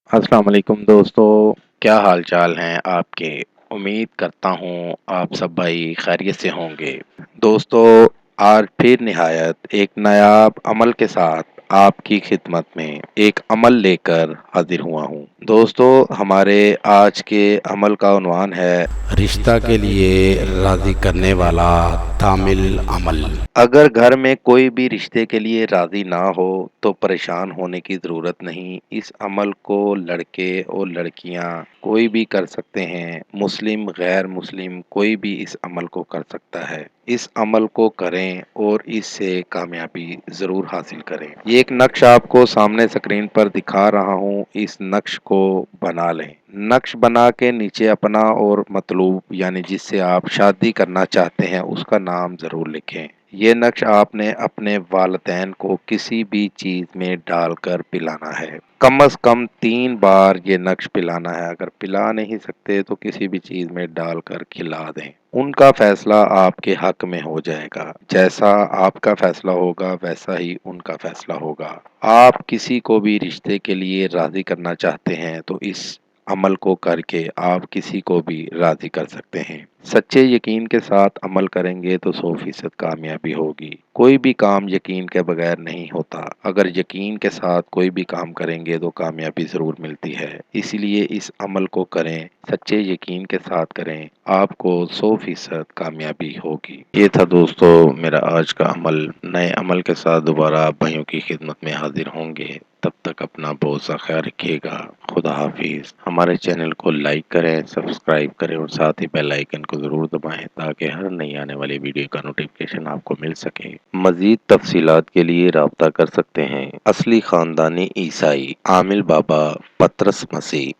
السلام علیکم دوستو، کیا حال چال ہیں آپ کے؟ امید کرتا ہوں آپ سب بھائی خیریت سے ہوں گے۔ دوستو، آج پھر نہایت ایک نایاب عمل کے ساتھ آپ کی خدمت میں ایک عمل لے کر حاضر ہوا ہوں۔ دوستو، ہمارے آج کے عمل کا عنوان ہے رشتہ کے لیے راضی کرنے والا تامل عمل۔ اگر گھر میں کوئی بھی رشتے کے لیے راضی نہ ہو تو پریشان ہونے کی ضرورت نہیں۔ اس عمل کو لڑکے اور لڑکیاں کوئی بھی کر سکتے ہیں، مسلم غیر مسلم کوئی بھی اس عمل کو کر سکتا ہے۔ اس عمل کو کریں اور اس سے کامیابی ضرور حاصل کریں۔ یہ ایک نقش آپ کو سامنے سکرین پر دکھا رہا ہوں، اس نقش کو بنا لیں۔ نقش بنا کے نیچے اپنا اور مطلوب یعنی جس سے آپ شادی کرنا چاہتے ہیں اس کا نام ضرور لکھیں۔ یہ نقش آپ نے اپنے والدین کو کسی بھی چیز میں ڈال کر پلانا ہے۔ کم از کم 3 بار یہ نقش پلانا ہے۔ اگر پلا نہیں سکتے تو کسی بھی چیز میں ڈال کر کھلا دیں۔ ان کا فیصلہ آپ کے حق میں ہو جائے گا۔ جیسا آپ کا فیصلہ ہوگا ویسا ہی ان کا فیصلہ ہوگا۔ آپ کسی کو بھی رشتے کے لیے راضی کرنا چاہتے ہیں تو اس عمل کو کر کے آپ کسی کو بھی راضی کر سکتے ہیں۔ سچے یقین کے ساتھ عمل کریں گے تو 100% کامیابی ہوگی۔ کوئی بھی کام یقین کے بغیر نہیں ہوتا۔ اگر یقین کے ساتھ کوئی بھی کام کریں گے تو کامیابی ضرور ملتی ہے۔ اسی لیے اس عمل کو کریں، سچے یقین کے ساتھ کریں، آپ کو 100% کامیابی ہوگی۔ یہ تھا دوستو میرا آج کا عمل۔ نئے عمل کے ساتھ دوبارہ آپ بھائیوں کی خدمت میں حاضر ہوں گے۔ تب تک اپنا بہت سا خیال رکھیے گا۔ خدا حافظ۔ ہمارے چینل کو لائک کریں، سبسکرائب کریں اور ساتھ ہی بیل آئیکن کو ضرور دبائیں تاکہ ہر نئی آنے والی ویڈیو کا نوٹیفکیشن آپ کو مل سکے۔ مزید تفصیلات کے لیے رابطہ کر سکتے ہیں۔ اصلی خاندانی عیسائی عامل بابا پطرس مسیح۔